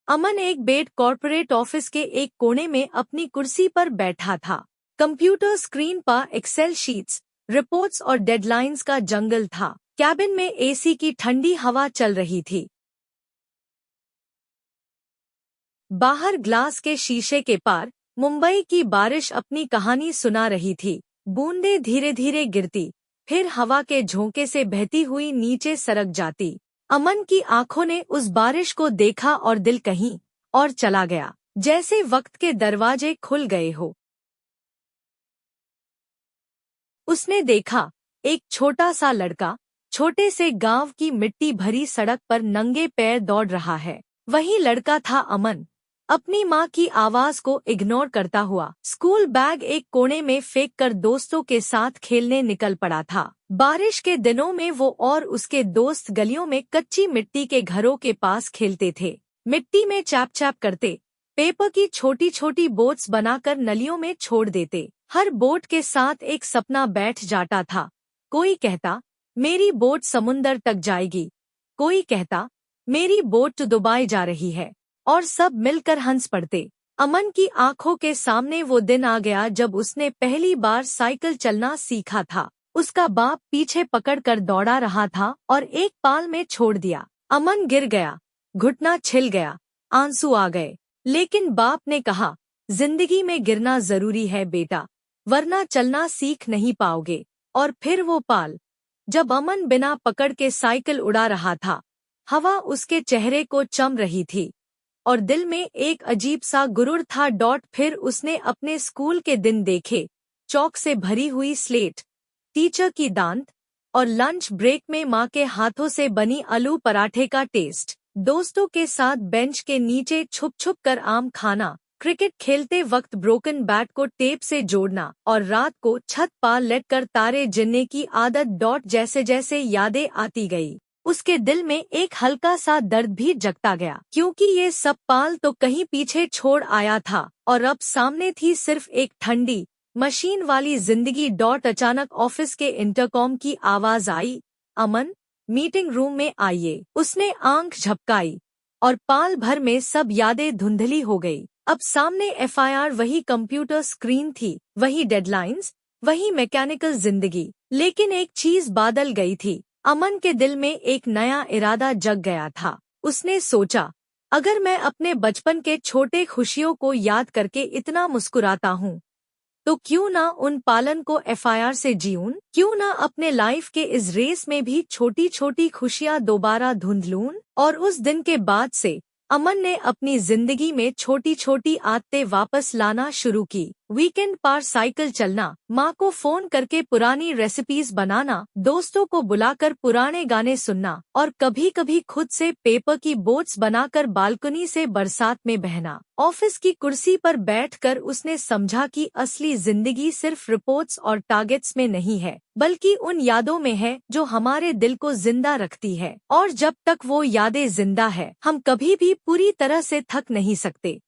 अमन एक bed corporate office के एक कोने में अपनी कुर्सी पर बैठा था। कंप्यूटर स्क्रीन पर एक्सेल शीट्स, रिपोर्ट्स और डेडलाइंस का जंगल था। कैबिन में एसी की ठंडी हवा चल रही थी। बाहर ग्लास के शीशे के पार मुंबई की बारिश अपनी कहानी सुना रही थी। बूंदें धीरे धीरे गिरती, फिर हवा के झोंके से बहती हुई नीचे सरक जाती। अमन की आंखों ने उस बारिश को देखा और दिल कहीं और चला गया, जैसे वक्त के दरवाजे खुल गए हो। उसने देखा, एक छोटा सा लड़का छोटे से गांव की मिट्टी भरी सड़क पर नंगे पैर दौड़ रहा है। वही लड़का था अमन, अपनी माँ की आवाज को इग्नोर करता हुआ स्कूल बैग एक कोने में फेंक कर दोस्तों के साथ खेलने निकल पड़ा था। बारिश के दिनों में वो और उसके दोस्त गलियों में कच्ची मिट्टी के घरों के पास खेलते थे। मिट्टी में चैप चैप करते, पेपर की छोटी छोटी बोट्स बनाकर नलियों में छोड़ देते। हर बोट के साथ एक सपना बैठ जाता था। कोई कहता, मेरी बोट समुंदर तक जाएगी। कोई कहता, मेरी बोट डुबाई जा रही है। और सब मिलकर हंस पड़ते। अमन की आंखों के सामने वो दिन आ गया जब उसने पहली बार साइकिल चलना सीखा था। उसका बाप पीछे पकड़कर दौड़ा रहा था और एक पाल में छोड़ दिया। अमन गिर गया, घुटना छिल गया, आंसू आ गए। लेकिन बाप ने कहा, जिंदगी में गिरना जरूरी है बेटा, वरना चलना सीख नहीं पाओगे। और फिर वो पाल। जब अमन बिना पकड़ के साइकिल उड़ा रहा था, हवा उसके चेहरे को चम रही थी और दिल में एक अजीब सा गुरूर था। फिर उसने अपने स्कूल के दिन देखे, चौक से भरी हुई स्लेट, टीचर की दांत और लंच ब्रेक में माँ के हाथों से बनी आलू पराठे का टेस्ट। दोस्तों के साथ बेंच के नीचे छुप छुप कर आम खाना, क्रिकेट खेलते वक्त ब्रोकन बैट को टेप से जोड़ना और रात को छत पर लेटकर तारे गिनने की आदत। जैसे जैसे यादें आती गई, उसके दिल में एक हल्का सा दर्द भी जगता गया, क्योंकि ये सब पाल तो कहीं पीछे छोड़ आया था और अब सामने थी सिर्फ एक ठंडी मशीन वाली जिंदगी। अचानक ऑफिस के इंटरकॉम की आवाज आई, अमन, मीटिंग रूम में आइए। उसने आंख झपकाई और पाल भर में सब यादें धुंधली हो गई। अब सामने एफआईआर, वही कंप्यूटर स्क्रीन थी, वही डेडलाइंस, वही मैकेनिकल जिंदगी। लेकिन एक चीज बदल गई थी। अमन के दिल में एक नया इरादा जग गया था। उसने सोचा, अगर मैं अपने बचपन के छोटे खुशियों को याद करके इतना मुस्कुराता हूँ, तो क्यों ना उन पालन को एफआईआर से जीऊं? क्यों ना अपने लाइफ के इस रेस में भी छोटी छोटी खुशियाँ दोबारा ढूंढ लूं? और उस दिन के बाद से अमन ने अपनी जिंदगी में छोटी छोटी आदतें वापस लाना शुरू की। वीकेंड पर साइकिल चलना, माँ को फोन करके पुरानी रेसिपीज बनाना, दोस्तों को बुलाकर पुराने गाने सुनना और कभी कभी खुद से पेपर की बोट्स बनाकर बालकनी से बरसात में बहना। ऑफिस की कुर्सी पर बैठकर उसने समझा कि असली जिंदगी सिर्फ रिपोर्ट्स और टारगेट्स में नहीं है, बल्कि उन यादों में है जो हमारे दिल को जिंदा रखती है। और जब तक वो यादें जिंदा है, हम कभी भी पूरी तरह से थक नहीं सकते।